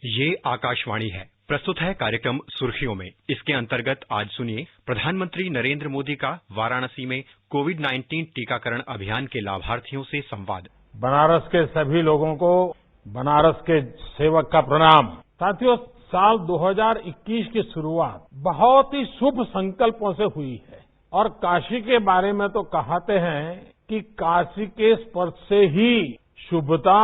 ये आकाशवाणी है। प्रस्तुत है कार्यक्रम सुर्खियों में। इसके अंतर्गत आज सुनिए प्रधानमंत्री नरेंद्र मोदी का वाराणसी में कोविड-19 टीकाकरण अभियान के लाभार्थियों से संवाद। बनारस के सभी लोगों को बनारस के सेवक का प्रणाम। साथियों, साल 2021 की शुरुआत बहुत ही शुभ संकल्पों से हुई है और काशी के बारे में तो कहते हैं कि काशी के स्पर्श से ही शुभता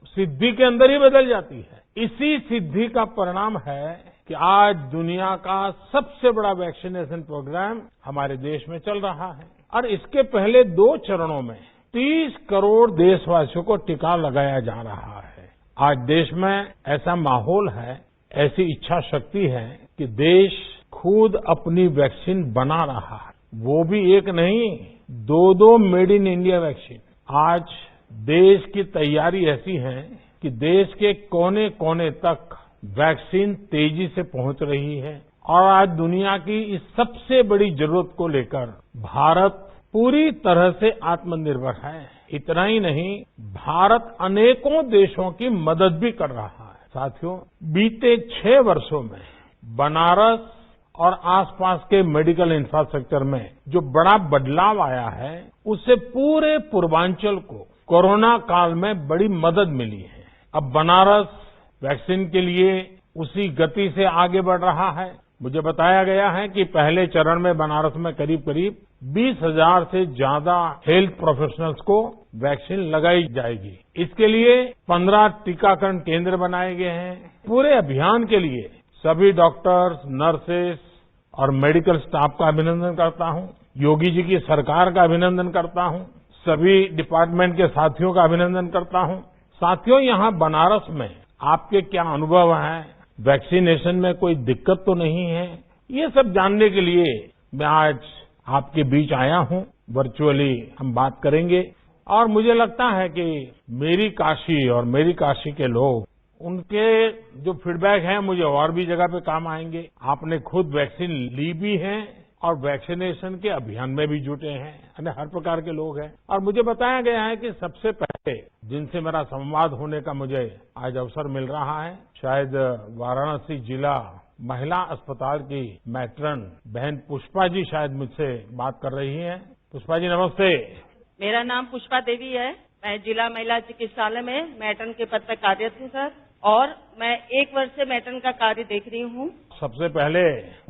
सिद्धि के अंदर ही बदल जाती है। इसी सिद्धि का परिणाम है कि आज दुनिया का सबसे बड़ा वैक्सीनेशन प्रोग्राम हमारे देश में चल रहा है और इसके पहले 2 चरणों में 30 करोड़ देशवासियों को टीका लगाया जा रहा है। आज देश में ऐसा माहौल है, ऐसी इच्छा शक्ति है कि देश खुद अपनी वैक्सीन बना रहा है। वो भी एक नहीं, 2 मेड इन इंडिया वैक्सीन। आज देश की तैयारी ऐसी है कि देश के कोने कोने तक वैक्सीन तेजी से पहुंच रही है और आज दुनिया की इस सबसे बड़ी जरूरत को लेकर भारत पूरी तरह से आत्मनिर्भर है। इतना ही नहीं, भारत अनेकों देशों की मदद भी कर रहा है। साथियों, बीते 6 वर्षों में बनारस और आसपास के मेडिकल इंफ्रास्ट्रक्चर में जो बड़ा बदलाव आया है, उससे पूरे पूर्वांचल को कोरोना काल में बड़ी मदद मिली है। अब बनारस वैक्सीन के लिए उसी गति से आगे बढ़ रहा है। मुझे बताया गया है कि पहले चरण में बनारस में करीब 20,000 से ज्यादा हेल्थ प्रोफेशनल्स को वैक्सीन लगाई जाएगी। इसके लिए 15 टीकाकरण केंद्र बनाए गए हैं। पूरे अभियान के लिए सभी डॉक्टर्स, नर्सेस और मेडिकल स्टाफ का अभिनंदन करता हूं। योगी जी की सरकार का अभिनंदन करता हूं। सभी डिपार्टमेंट के साथियों का अभिनंदन करता हूं। साथियों, यहां बनारस में आपके क्या अनुभव हैं? वैक्सीनेशन में कोई दिक्कत तो नहीं है? ये सब जानने के लिए मैं आज आपके बीच आया हूं। वर्चुअली हम बात करेंगे और मुझे लगता है कि मेरी काशी और मेरी काशी के लोग, उनके जो फीडबैक है मुझे और भी जगह पे काम आएंगे। आपने खुद वैक्सीन ली भी है और वैक्सीनेशन के अभियान में भी जुटे हैं, यानी हर प्रकार के लोग हैं। और मुझे बताया गया है कि सबसे पहले जिनसे मेरा संवाद होने का मुझे आज अवसर मिल रहा है, शायद वाराणसी जिला महिला अस्पताल की मैट्रन बहन पुष्पा जी शायद मुझसे बात कर रही हैं। पुष्पा जी, नमस्ते। मेरा नाम पुष्पा देवी है। मैं जिला महिला चिकित्सालय में मैट्रन के पद पर कार्यरत हूँ सर, और मैं 1 वर्ष से मैट्रन का कार्य देख रही हूँ। सबसे पहले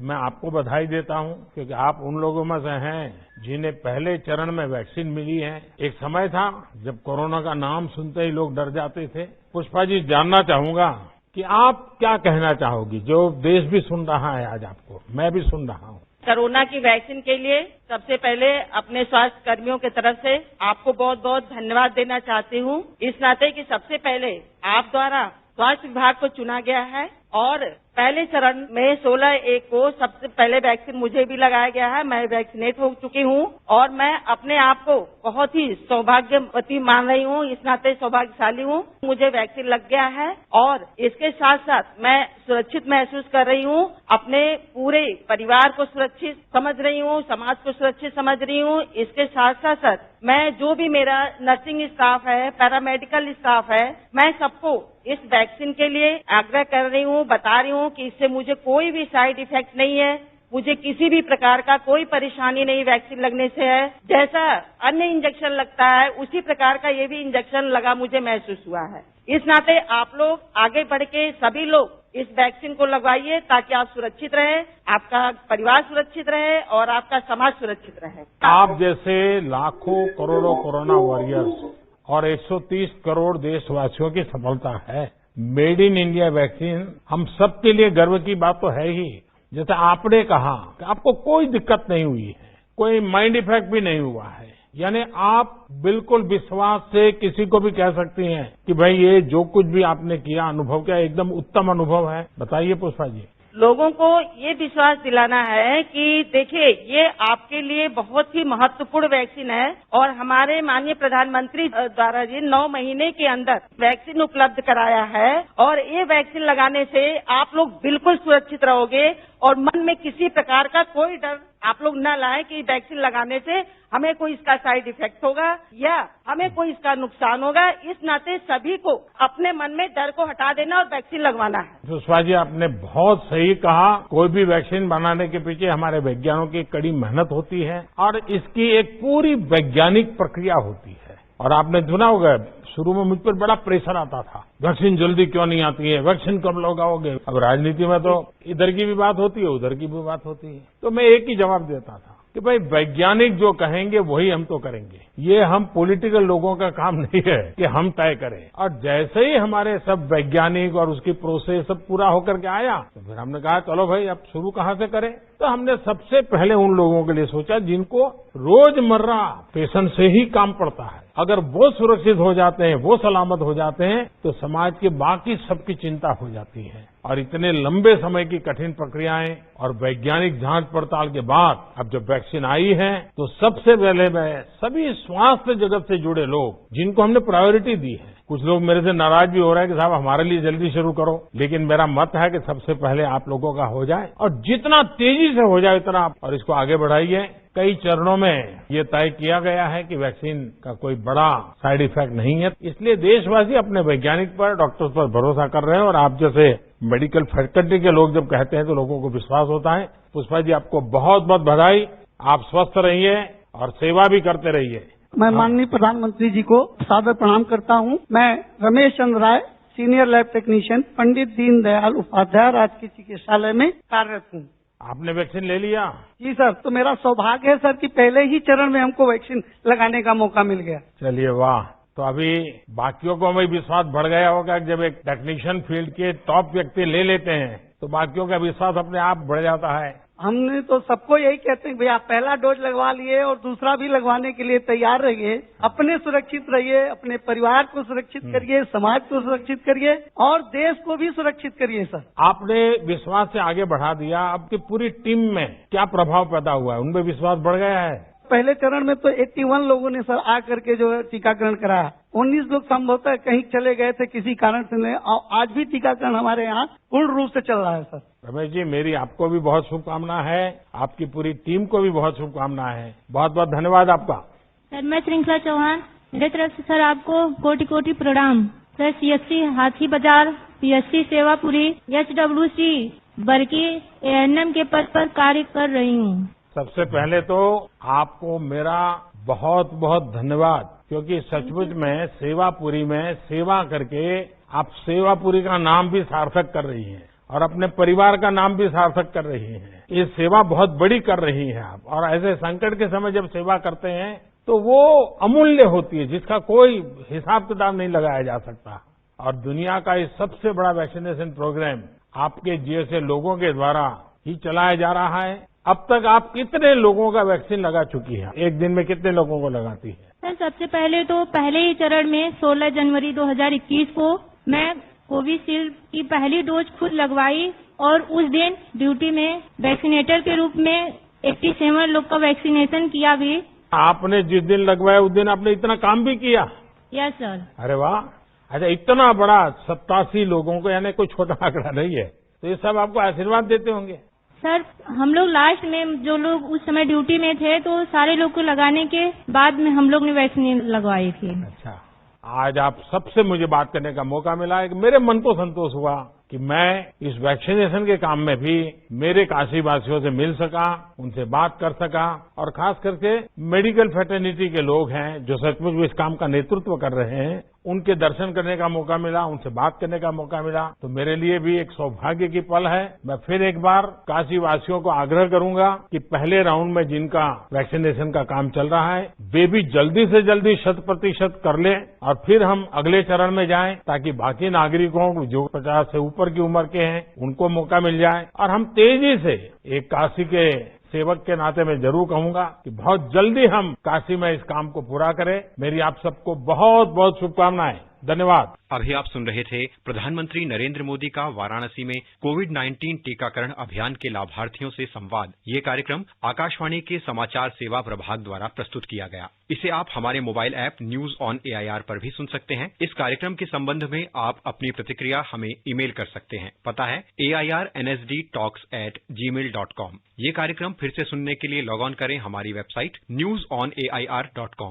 मैं आपको बधाई देता हूं क्योंकि आप उन लोगों में से हैं जिन्हें पहले चरण में वैक्सीन मिली है। एक समय था जब कोरोना का नाम सुनते ही लोग डर जाते थे। पुष्पा जी, जानना चाहूंगा कि आप क्या कहना चाहोगी, जो देश भी सुन रहा है आज आपको, मैं भी सुन रहा हूँ। कोरोना की वैक्सीन के लिए सबसे पहले अपने स्वास्थ्य कर्मियों की तरफ से आपको बहुत बहुत धन्यवाद देना चाहती हूँ, इस नाते कि सबसे पहले आप द्वारा स्वास्थ्य विभाग को चुना गया है और पहले चरण में 16/1 को सबसे पहले वैक्सीन मुझे भी लगाया गया है। मैं वैक्सीनेट हो चुकी हूँ और मैं अपने आप को बहुत ही सौभाग्यवती मान रही हूँ, इस नाते सौभाग्यशाली हूँ। मुझे वैक्सीन लग गया है और इसके साथ साथ मैं सुरक्षित महसूस कर रही हूँ। अपने पूरे परिवार को सुरक्षित समझ रही हूँ, समाज को सुरक्षित समझ रही हूँ। इसके साथ साथ मैं जो भी मेरा नर्सिंग स्टाफ है, पैरामेडिकल स्टाफ है, मैं सबको इस वैक्सीन के लिए आग्रह कर रही हूँ, बता रही हूँ कि इससे मुझे कोई भी साइड इफेक्ट नहीं है। मुझे किसी भी प्रकार का कोई परेशानी नहीं वैक्सीन लगने से है। जैसा अन्य इंजेक्शन लगता है उसी प्रकार का ये भी इंजेक्शन लगा मुझे महसूस हुआ है। इस नाते आप लोग आगे बढ़ के सभी लोग इस वैक्सीन को लगवाइए ताकि आप सुरक्षित रहे, आपका परिवार सुरक्षित रहे और आपका समाज सुरक्षित रहे। आप जैसे लाखों करोड़ों कोरोना वॉरियर्स और 130 करोड़ देशवासियों की सफलता है। मेड इन इंडिया वैक्सीन हम सबके लिए गर्व की बात तो है ही। जैसे आपने कहा कि आपको कोई दिक्कत नहीं हुई है, कोई माइंड इफेक्ट भी नहीं हुआ है, यानी आप बिल्कुल विश्वास से किसी को भी कह सकती हैं कि भाई ये जो कुछ भी आपने किया, अनुभव किया, एकदम उत्तम अनुभव है। बताइए पुष्पा जी। लोगों को ये विश्वास दिलाना है कि देखिए ये आपके लिए बहुत ही महत्वपूर्ण वैक्सीन है और हमारे माननीय प्रधानमंत्री द्वारा जी 9 महीने के अंदर वैक्सीन उपलब्ध कराया है और ये वैक्सीन लगाने से आप लोग बिल्कुल सुरक्षित रहोगे और मन में किसी प्रकार का कोई डर आप लोग न लाएं कि वैक्सीन लगाने से हमें कोई इसका साइड इफेक्ट होगा या हमें कोई इसका नुकसान होगा। इस नाते सभी को अपने मन में डर को हटा देना और वैक्सीन लगवाना है। सुषमा जी, आपने बहुत सही कहा। कोई भी वैक्सीन बनाने के पीछे हमारे वैज्ञानिकों की कड़ी मेहनत होती है और इसकी एक पूरी वैज्ञानिक प्रक्रिया होती है। और आपने सुना होगा, शुरू में मुझ पर बड़ा प्रेशर आता था, वैक्सीन जल्दी क्यों नहीं आती है, वैक्सीन कब लगाओगे। अब राजनीति में तो इधर की भी बात होती है, उधर की भी बात होती है। तो मैं एक ही जवाब देता था कि भाई वैज्ञानिक जो कहेंगे वही हम तो करेंगे। ये हम पॉलिटिकल लोगों का काम नहीं है कि हम तय करें। और जैसे ही हमारे सब वैज्ञानिक और उसकी प्रोसेस सब पूरा होकर के आया तो फिर हमने कहा चलो भाई अब शुरू कहां से करें। तो हमने सबसे पहले उन लोगों के लिए सोचा जिनको रोजमर्रा पेशेंट से ही काम पड़ता है। अगर वो सुरक्षित हो जाते हैं, वो सलामत हो जाते हैं तो समाज के बाकी सबकी चिंता हो जाती है। और इतने लंबे समय की कठिन प्रक्रियाएं और वैज्ञानिक जांच पड़ताल के बाद अब जब वैक्सीन आई है तो सबसे पहले मैं सभी स्वास्थ्य जगत से जुड़े लोग जिनको हमने प्रायोरिटी दी है, कुछ लोग मेरे से नाराज भी हो रहे हैं कि साहब हमारे लिए जल्दी शुरू करो, लेकिन मेरा मत है कि सबसे पहले आप लोगों का हो जाए और जितना तेजी से हो जाए उतना आप और इसको आगे बढ़ाइए। कई चरणों में ये तय किया गया है कि वैक्सीन का कोई बड़ा साइड इफेक्ट नहीं है, इसलिए देशवासी अपने वैज्ञानिक पर, डॉक्टर्स पर भरोसा कर रहे हैं। और आप जैसे मेडिकल फैकल्टी के लोग जब कहते हैं तो लोगों को विश्वास होता है। पुष्पा जी, आपको बहुत बहुत बधाई। आप स्वस्थ रहिए और सेवा भी करते रहिए। मैं माननीय प्रधानमंत्री जी को सादर प्रणाम करता हूं। मैं रमेश चंद्र राय, senior lab technician, Pandit Deendayal Upadhyay राजकीय चिकित्सालय में कार्यरत हूं। आपने वैक्सीन ले लिया? जी सर, तो मेरा सौभाग्य है सर कि पहले ही चरण में हमको वैक्सीन लगाने का मौका मिल गया। चलिए वाह। तो अभी बाकियों को भी विश्वास बढ़ गया होगा कि जब एक टेक्नीशियन फील्ड के टॉप व्यक्ति ले लेते हैं तो बाकियों का विश्वास अपने आप बढ़ जाता है। हमने तो सबको यही कहते हैं भैया पहला डोज लगवा लिए और दूसरा भी लगवाने के लिए तैयार रहिए। अपने सुरक्षित रहिए, अपने परिवार को सुरक्षित करिए, समाज को सुरक्षित करिए और देश को भी सुरक्षित करिए। सर, आपने विश्वास से आगे बढ़ा दिया। आपकी पूरी टीम में क्या प्रभाव पैदा हुआ है? उनमें विश्वास बढ़ गया है? पहले चरण में तो 81 लोगों ने सर आकर के जो है टीकाकरण कराया। 19 लोग संभवतः कहीं चले गए थे किसी कारण से नहीं, और आज भी टीकाकरण हमारे यहाँ पूर्ण रूप से चल रहा है। सर रमेश जी, मेरी आपको भी बहुत शुभकामना है, आपकी पूरी टीम को भी बहुत शुभकामना है। बहुत बहुत धन्यवाद आपका। सर, मैं श्रृंखला चौहान, मेरे तरफ से सर आपको कोटि कोटि प्रणाम। सर, CSC हाथी बाजार, PSC सेवापुरी, HWC बरकी ANM के पद पर कार्य कर रही हूँ। सबसे पहले तो आपको मेरा बहुत बहुत धन्यवाद, क्योंकि सचमुच में सेवापुरी में सेवा करके आप सेवापुरी का नाम भी सार्थक कर रही हैं और अपने परिवार का नाम भी सार्थक कर रही हैं। ये सेवा बहुत बड़ी कर रही हैं आप, और ऐसे संकट के समय जब सेवा करते हैं तो वो अमूल्य होती है, जिसका कोई हिसाब किताब नहीं लगाया जा सकता। और दुनिया का ये सबसे बड़ा वैक्सीनेशन प्रोग्राम आपके जैसे लोगों के द्वारा ही चलाया जा रहा है। अब तक आप कितने लोगों का वैक्सीन लगा चुकी है? एक दिन में कितने लोगों को लगाती है? सर, सबसे पहले तो पहले ही चरण में 16 जनवरी 2021 को मैं कोविशील्ड की पहली डोज खुद लगवाई और उस दिन ड्यूटी में वैक्सीनेटर के रूप में 87 लोग का वैक्सीनेशन किया भी। आपने जिस दिन लगवाया उस दिन आपने इतना काम भी किया? Yes sir. अरे वाह। अच्छा, इतना बड़ा 87 लोगों को, यानी कोई छोटा आंकड़ा नहीं है। तो ये सब आपको आशीर्वाद देते होंगे? सर, हम लोग लास्ट में जो लोग उस समय ड्यूटी में थे तो सारे लोग को लगाने के बाद में हम लोग ने वैक्सीन लगवाई थी। अच्छा, आज आप सबसे मुझे बात करने का मौका मिला है कि मेरे मन को संतोष हुआ कि मैं इस वैक्सीनेशन के काम में भी मेरे काशी वासियों से मिल सका, उनसे बात कर सका, और खास करके मेडिकल फ्रेटर्निटी के लोग हैं जो सचमुच इस काम का नेतृत्व कर रहे हैं, उनके दर्शन करने का मौका मिला, उनसे बात करने का मौका मिला। तो मेरे लिए भी एक सौभाग्य की पल है। मैं फिर एक बार काशी वासियों को आग्रह करूंगा कि पहले राउंड में जिनका वैक्सीनेशन का काम चल रहा है वे भी जल्दी से जल्दी 100% कर लें और फिर हम अगले चरण में जाएं, ताकि बाकी नागरिकों जो 50 से ऊपर की उम्र के हैं उनको मौका मिल जाए। और हम तेजी से, एक काशी के सेवक के नाते मैं जरूर कहूंगा कि बहुत जल्दी हम काशी में इस काम को पूरा करें। मेरी आप सबको बहुत बहुत शुभकामनाएं। धन्यवाद। अभी आप सुन रहे थे प्रधानमंत्री नरेंद्र मोदी का वाराणसी में कोविड-19 टीकाकरण अभियान के लाभार्थियों से संवाद। ये कार्यक्रम आकाशवाणी के समाचार सेवा प्रभाग द्वारा प्रस्तुत किया गया। इसे आप हमारे mobile app news on AIR पर भी सुन सकते हैं। इस कार्यक्रम के संबंध में आप अपनी प्रतिक्रिया हमें ईमेल कर सकते हैं। पता है airnsdtalks@gmail.com। ये कार्यक्रम फिर से सुनने के लिए लॉग ऑन करें हमारी वेबसाइट newsonair.com।